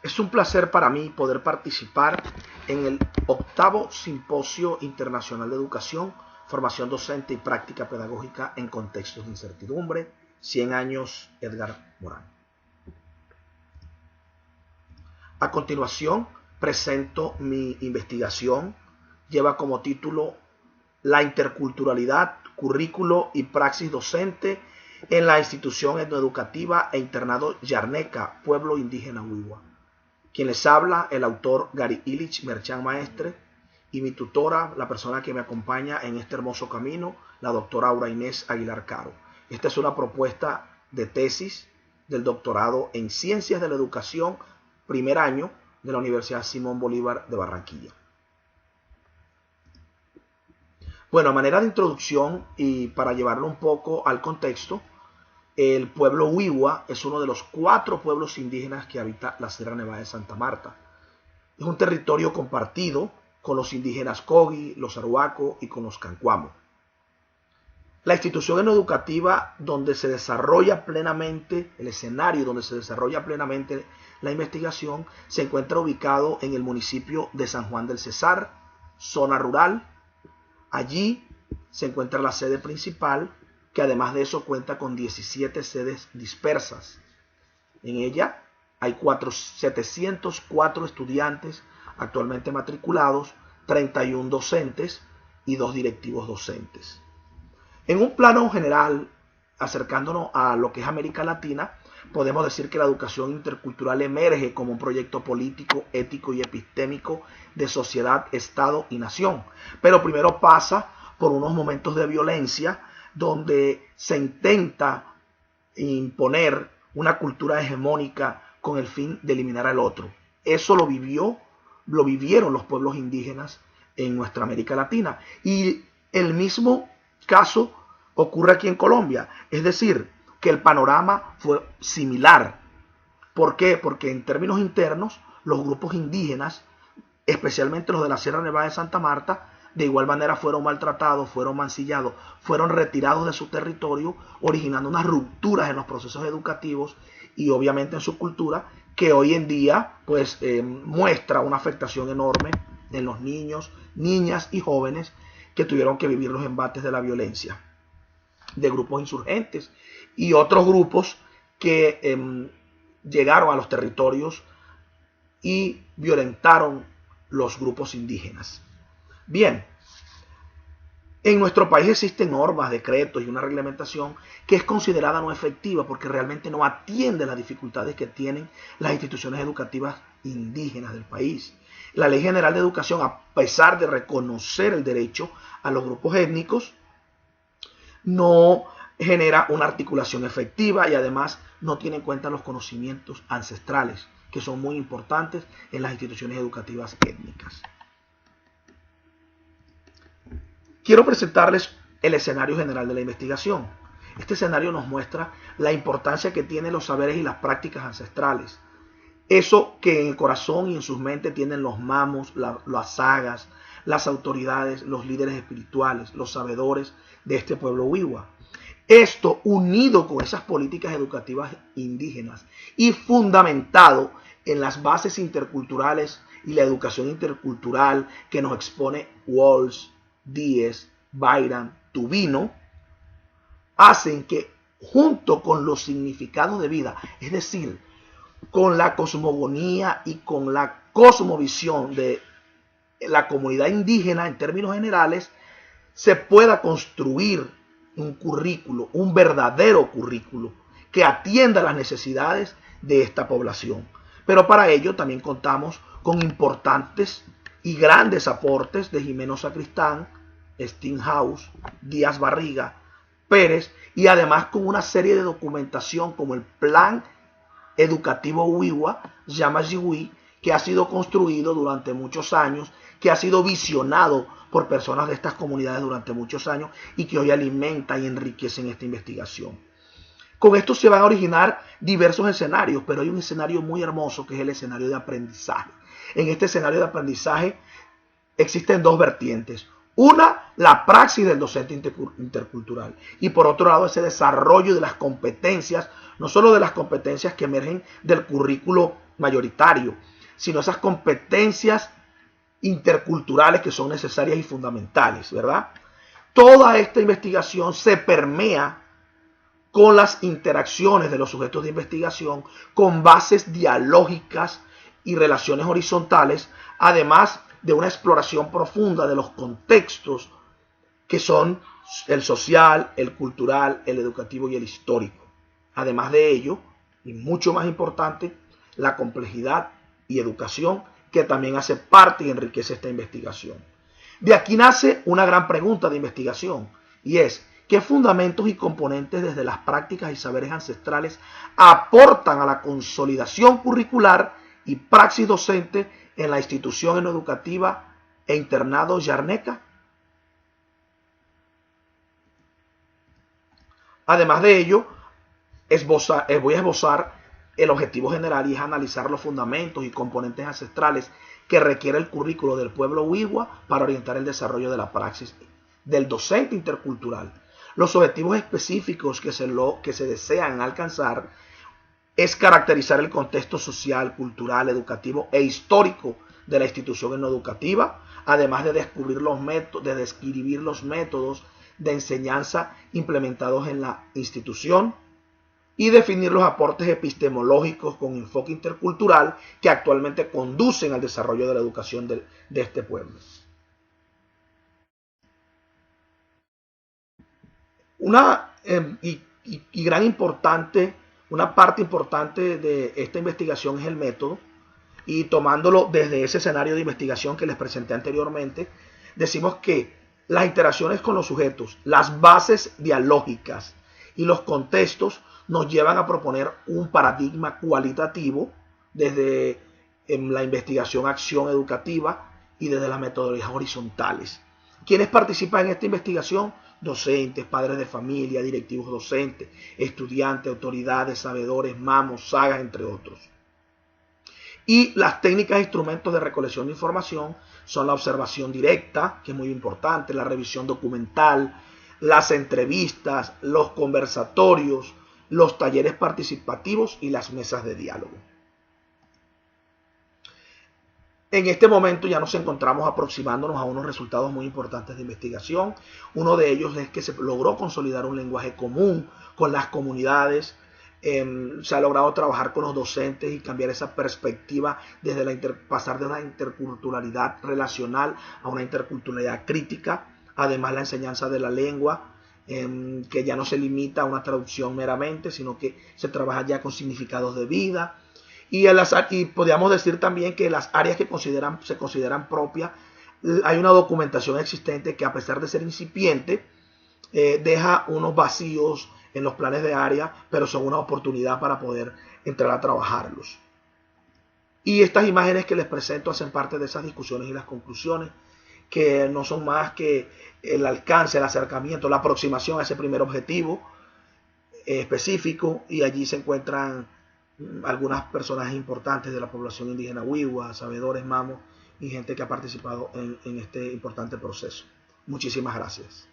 Es un placer para mí poder participar en el 8º Simposio Internacional de Educación, Formación Docente y Práctica Pedagógica en Contextos de Incertidumbre, 100 años Edgar Morin. A continuación, presento mi investigación. Lleva como título La interculturalidad, currículo y praxis docente en la institución etnoeducativa e internado Yarneca, pueblo indígena Wiwa. Quien les habla, el autor Gary Illich Merchán Maestre, y mi tutora, la persona que me acompaña en este hermoso camino, la doctora Aura Inés Aguilar Caro. Esta es una propuesta de tesis del doctorado en Ciencias de la Educación, primer año, de la Universidad Simón Bolívar de Barranquilla. Bueno, a manera de introducción y para llevarlo un poco al contexto, el pueblo Wiwa es uno de los 4 pueblos indígenas que habita la Sierra Nevada de Santa Marta. Es un territorio compartido con los indígenas Kogi, los Arhuaco y con los Cancuamo. La institución educativa donde se desarrolla plenamente, el escenario donde se desarrolla plenamente la investigación, se encuentra ubicado en el municipio de San Juan del Cesar, zona rural. Allí se encuentra la sede principal, que además de eso cuenta con 17 sedes dispersas. En ella hay 704 estudiantes actualmente matriculados, 31 docentes y 2 directivos docentes. En un plano general, acercándonos a lo que es América Latina, podemos decir que la educación intercultural emerge como un proyecto político, ético y epistémico de sociedad, Estado y nación. Pero primero pasa por unos momentos de violencia donde se intenta imponer una cultura hegemónica con el fin de eliminar al otro. Eso lo vivieron los pueblos indígenas en nuestra América Latina. Y el mismo caso ocurre aquí en Colombia. Es decir, que el panorama fue similar. ¿Por qué? Porque en términos internos, los grupos indígenas, especialmente los de la Sierra Nevada de Santa Marta, de igual manera fueron maltratados, fueron mancillados, fueron retirados de su territorio, originando unas rupturas en los procesos educativos y obviamente en su cultura, que hoy en día pues muestra una afectación enorme en los niños, niñas y jóvenes que tuvieron que vivir los embates de la violencia de grupos insurgentes y otros grupos que llegaron a los territorios y violentaron los grupos indígenas. Bien, en nuestro país existen normas, decretos y una reglamentación que es considerada no efectiva porque realmente no atiende las dificultades que tienen las instituciones educativas indígenas del país. La Ley General de Educación, a pesar de reconocer el derecho a los grupos étnicos, no genera una articulación efectiva y además no tiene en cuenta los conocimientos ancestrales, que son muy importantes en las instituciones educativas étnicas. Quiero presentarles el escenario general de la investigación. Este escenario nos muestra la importancia que tienen los saberes y las prácticas ancestrales. Eso que en el corazón y en sus mentes tienen los mamos, las sagas, las autoridades, los líderes espirituales, los sabedores de este pueblo Wiwa. Esto unido con esas políticas educativas indígenas y fundamentado en las bases interculturales y la educación intercultural que nos expone Walsh, Díez, Byram, Tubino, hacen que junto con los significados de vida, es decir, con la cosmogonía y con la cosmovisión de la comunidad indígena en términos generales, se pueda construir un currículo, un verdadero currículo que atienda las necesidades de esta población. Pero para ello también contamos con importantes y grandes aportes de Jimeno Sacristán, Steenhuis, Díaz Barriga, Pérez y además con una serie de documentación como el Plan Educativo Wiwa, Yamajiwi, que ha sido construido durante muchos años, que ha sido visionado por personas de estas comunidades durante muchos años y que hoy alimenta y enriquecen esta investigación. Con esto se van a originar diversos escenarios, pero hay un escenario muy hermoso que es el escenario de aprendizaje. En este escenario de aprendizaje existen 2 vertientes. Una, la praxis del docente intercultural y por otro lado ese desarrollo de las competencias, no solo de las competencias que emergen del currículo mayoritario, sino esas competencias interculturales que son necesarias y fundamentales, ¿verdad? Toda esta investigación se permea con las interacciones de los sujetos de investigación, con bases dialógicas y relaciones horizontales, además de una exploración profunda de los contextos que son el social, el cultural, el educativo y el histórico. Además de ello, y mucho más importante, la complejidad y educación que también hace parte y enriquece esta investigación. De aquí nace una gran pregunta de investigación, y es, ¿qué fundamentos y componentes desde las prácticas y saberes ancestrales aportan a la consolidación curricular y praxis docente en la institución educativa e internado Yarneca? Además de ello, voy a esbozar el objetivo general, y es analizar los fundamentos y componentes ancestrales que requiere el currículo del pueblo Wiwa para orientar el desarrollo de la praxis del docente intercultural. Los objetivos específicos que se desean alcanzar es caracterizar el contexto social, cultural, educativo e histórico de la institución educativa, además de describir los métodos de enseñanza implementados en la institución y definir los aportes epistemológicos con enfoque intercultural que actualmente conducen al desarrollo de la educación de este pueblo. Una parte importante de esta investigación es el método, y tomándolo desde ese escenario de investigación que les presenté anteriormente, decimos que las interacciones con los sujetos, las bases dialógicas y los contextos nos llevan a proponer un paradigma cualitativo desde la investigación-acción educativa y desde las metodologías horizontales. ¿Quiénes participan en esta investigación? Docentes, padres de familia, directivos docentes, estudiantes, autoridades, sabedores, mamos, sagas, entre otros. Y las técnicas e instrumentos de recolección de información son la observación directa, que es muy importante, la revisión documental, las entrevistas, los conversatorios, los talleres participativos y las mesas de diálogo. En este momento ya nos encontramos aproximándonos a unos resultados muy importantes de investigación. Uno de ellos es que se logró consolidar un lenguaje común con las comunidades. Se ha logrado trabajar con los docentes y cambiar esa perspectiva pasar de una interculturalidad relacional a una interculturalidad crítica. Además, la enseñanza de la lengua, que ya no se limita a una traducción meramente, sino que se trabaja ya con significados de vida. Y podríamos decir también que las áreas que se consideran propias, hay una documentación existente que, a pesar de ser incipiente, deja unos vacíos en los planes de área, pero son una oportunidad para poder entrar a trabajarlos. Y estas imágenes que les presento hacen parte de esas discusiones y las conclusiones, que no son más que el alcance, el acercamiento, la aproximación a ese primer objetivo específico, y allí se encuentran algunas personajes importantes de la población indígena Wiwa, sabedores, mamos y gente que ha participado en este importante proceso. Muchísimas gracias.